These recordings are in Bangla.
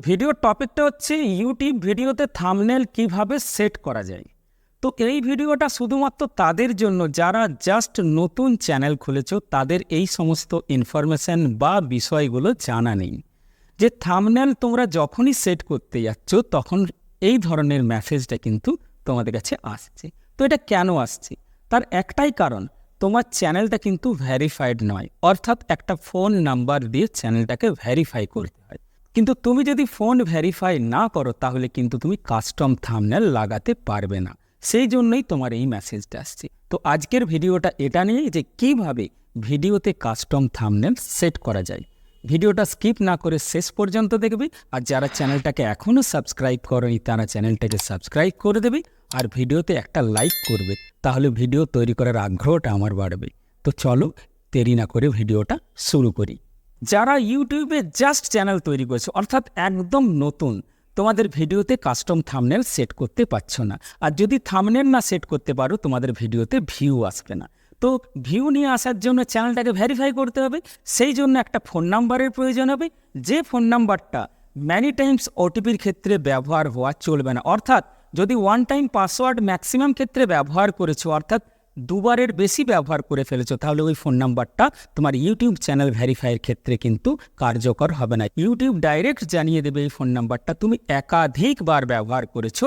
ভিডিওর টপিকটা হচ্ছে ইউটিউব ভিডিওতে থাম্বনেল কিভাবে সেট করা যায়। তো এই ভিডিওটা শুধুমাত্র তাদের জন্য যারা জাস্ট নতুন চ্যানেল খুলেছো, তাদের এই সমস্ত ইনফরমেশন বা বিষয়গুলো জানা নেই। যে থাম্বনেল তোমরা যখনই সেট করতে যাচ্ছ তখন এই ধরনের মেসেজটা কিন্তু তোমাদের কাছে আসছে। তো এটা কেন আসছে? তার একটাই কারণ, তোমার চ্যানেলটা কিন্তু ভেরিফাইড নয়, অর্থাৎ একটা ফোন নাম্বার দিয়ে চ্যানেলটাকে ভেরিফাই করতে হয়। কিন্তু তুমি যদি ফোন ভেরিফাই না করো তাহলে কিন্তু তুমি কাস্টম থাম্বনেল লাগাতে পারবে না। সেই জন্যই তোমার এই মেসেজটা আসছে। তো আজকের ভিডিওটা এটা নিয়ে যে কিভাবে ভিডিওতে কাস্টম থাম্বনেল সেট করা যায়। ভিডিওটা স্কিপ না করে শেষ পর্যন্ত দেখবে। আর যারা চ্যানেলটাকে এখনও সাবস্ক্রাইব করেনি তারা চ্যানেলটাকে সাবস্ক্রাইব করে দেবে আর ভিডিওতে একটা লাইক করবে, তাহলে ভিডিও তৈরি করার আগ্রহটা আমার বাড়বে। তো চলো দেরি না করে ভিডিওটা শুরু করি। যারা ইউটিউবে জাস্ট চ্যানেল তৈরি করেছে, অর্থাৎ একদম নতুন, তোমাদের ভিডিওতে কাস্টম থাম্বনেল সেট করতে পারছো না। আর যদি থাম্বনেল না সেট করতে পারো তোমাদের ভিডিওতে ভিউ আসবে না। তো ভিউ নিয়ে আসার জন্য চ্যানেলটাকে ভেরিফাই করতে হবে। সেই জন্য একটা ফোন নাম্বারের প্রয়োজন হবে, যে ফোন নাম্বারটা ম্যানি টাইমস ওটিপির ক্ষেত্রে ব্যবহার হওয়া চলবে না। অর্থাৎ যদি ওয়ান টাইম পাসওয়ার্ড ম্যাক্সিমাম ক্ষেত্রে ব্যবহার করেছো, অর্থাৎ দুবারের বেশি ব্যবহার করে ফেলেছো, তাহলে ওই ফোন নাম্বারটা তোমার ইউটিউব চ্যানেল ভেরিফাইয়ের ক্ষেত্রে কিন্তু কার্যকর হবে না। ইউটিউব ডাইরেক্ট জানিয়ে দেবে এই ফোন নাম্বারটা তুমি একাধিকবার ব্যবহার করেছো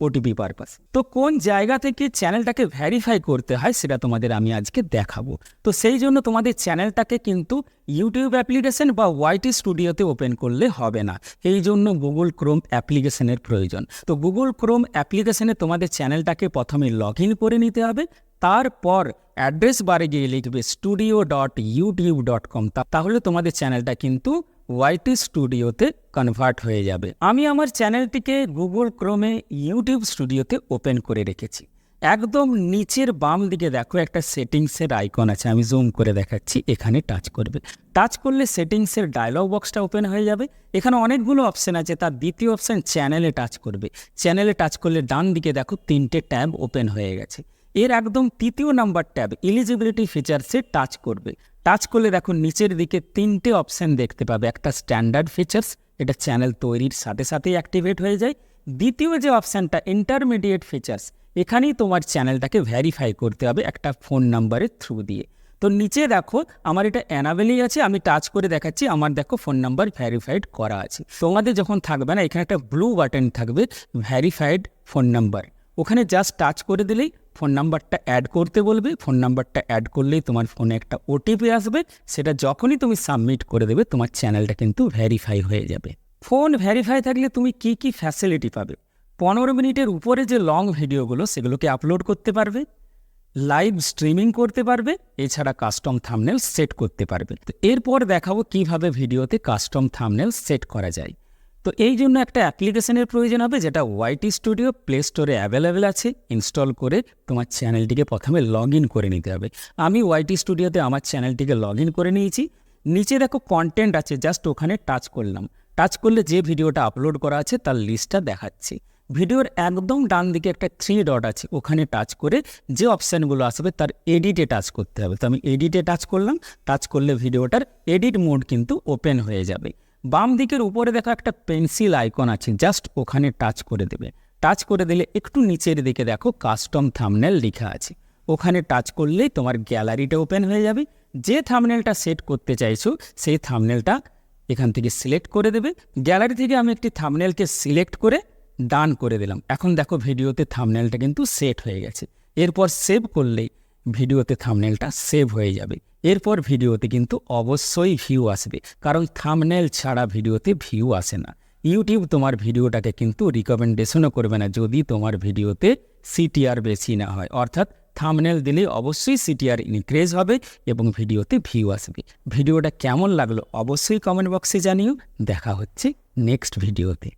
ওটিপি পারপাস। তো কোন জায়গা থেকে চ্যানেলটাকে ভেরিফাই করতে হয় সেটা তোমাদের আমি আজকে দেখাবো। তো সেই জন্য তোমাদের চ্যানেলটাকে কিন্তু ইউটিউব অ্যাপ্লিকেশন বা ওয়াইটি স্টুডিওতে ওপেন করলে হবে না, এই জন্য গুগল ক্রোম অ্যাপ্লিকেশনের প্রয়োজন। তো গুগল ক্রোম অ্যাপ্লিকেশনে তোমাদের চ্যানেলটাকে প্রথমে লগ ইন করে নিতে হবে। তারপর অ্যাড্রেস বারে গিয়ে লিখবে studio.youtube.com, তাহলে তোমাদের চ্যানেলটা কিন্তু ওয়াইটি স্টুডিওতে কনভার্ট হয়ে যাবে। আমি আমার চ্যানেলটিকে গুগল ক্রোমে ইউটিউব স্টুডিওতে ওপেন করে রেখেছি। একদম নিচের বাম দিকে দেখো একটা সেটিংসের আইকন আছে, আমি জুম করে দেখাচ্ছি। এখানে টাচ করবে, টাচ করলে সেটিংসের ডায়লগ বক্সটা ওপেন হয়ে যাবে। এখানে অনেকগুলো অপশান আছে, তার দ্বিতীয় অপশান চ্যানেলে টাচ করবে। চ্যানেলে টাচ করলে ডান দিকে দেখো 3টে ট্যাব ওপেন হয়ে গেছে। এর একদম তৃতীয় নাম্বার ট্যাব এলিজিবিলিটি ফিচার্সে টাচ করবে। টাচ করলে দেখো নিচের দিকে 3টে অপশান দেখতে পাবে। একটা স্ট্যান্ডার্ড ফিচার্স, এটা চ্যানেল তৈরির সাথে সাথেই অ্যাক্টিভেট হয়ে যায়। দ্বিতীয় যে অপশানটা ইন্টারমিডিয়েট ফিচার্স, এখানেই তোমার চ্যানেলটাকে ভেরিফাই করতে হবে একটা ফোন নাম্বারের থ্রু দিয়ে। তো নিচে দেখো আমার এটা অ্যানাবেলই আছে, আমি টাচ করে দেখাচ্ছি। আমার দেখো ফোন নাম্বার ভেরিফাইড করা আছে। তোমাদের যখন থাকবে না, এখানে একটা ব্লু বাটন থাকবে ভেরিফাইড ফোন নাম্বার, ওখানে জাস্ট টাচ করে দিলেই ফোন নাম্বারটা অ্যাড করতে বলবে। ফোন নাম্বারটা অ্যাড করলেই তোমার ফোনে একটা ওটিপি আসবে। সেটা যখনই তুমি সাবমিট করে দেবে তোমার চ্যানেলটা কিন্তু ভেরিফাই হয়ে যাবে। ফোন ভেরিফাই থাকলে তুমি কি কি ফ্যাসিলিটি পাবে? 15 মিনিটের উপরে যে লং ভিডিওগুলো সেগুলোকে আপলোড করতে পারবে, লাইভ স্ট্রিমিং করতে পারবে, এছাড়া কাস্টম থাম্বনেল সেট করতে পারবে। তো এরপর দেখাবো কিভাবে ভিডিওতে কাস্টম থাম্বনেল সেট করা যায়। তো এই জন্য একটা অ্যাপ্লিকেশনের প্রয়োজন হবে, যেটা ওয়াইটি স্টুডিও প্লে স্টোরে অ্যাভেলেবেল আছে। ইনস্টল করে তোমার চ্যানেলটিকে প্রথমে লগ ইন করে নিতে হবে। আমি ওয়াইটি স্টুডিওতে আমার চ্যানেলটিকে লগ ইন করে নিয়েছি। নিচে দেখো কন্টেন্ট আছে, জাস্ট ওখানে টাচ করলাম। টাচ করলে যে ভিডিওটা আপলোড করা আছে তার লিস্টটা দেখাচ্ছি। ভিডিওর একদম ডান দিকে একটা 3 ডট আছে, ওখানে টাচ করে যে অপশানগুলো আসবে তার এডিটে টাচ করতে হবে। তো আমি এডিটে টাচ করলাম। টাচ করলে ভিডিওটার এডিট মোড কিন্তু ওপেন হয়ে যাবে। বাম দিকের উপরে দেখো একটা পেন্সিল আইকন আছে, জাস্ট ওখানে টাচ করে দেবে। টাচ করে দিলে একটু নিচের দিকে দেখো কাস্টম থাম্বনেল লেখা আছে, ওখানে টাচ করলেই তোমার গ্যালারিটা ওপেন হয়ে যাবে। যে থাম্বনেলটা সেট করতে চাইছো সেই থাম্বনেলটা এখান থেকে সিলেক্ট করে দেবে। গ্যালারি থেকে আমি একটি থাম্বনেলকে সিলেক্ট করে ডান করে দিলাম। এখন দেখো ভিডিওতে থাম্বনেলটা কিন্তু সেট হয়ে গেছে। এরপর সেভ করলেই ভিডিওতে থাম্বনেলটা সেভ হয়ে যাবে। এরপর ভিডিওতে কিন্তু অবশ্যই ভিউ আসবে, কারণ থাম্বনেল ছাড়া ভিডিওতে ভিউ আসে না। ইউটিউব তোমার ভিডিওটাকে কিন্তু রিকমেন্ডেশনও করবে না যদি তোমার ভিডিওতে সিটিআর বেশি না হয়। অর্থাৎ থাম্বনেল দিলে অবশ্যই সিটিআর ইনক্রিজ হবে এবং ভিডিওতে ভিউ আসবে। ভিডিওটা কেমন লাগলো অবশ্যই কমেন্ট বক্সে জানিও। দেখা হচ্ছে নেক্সট ভিডিওতে।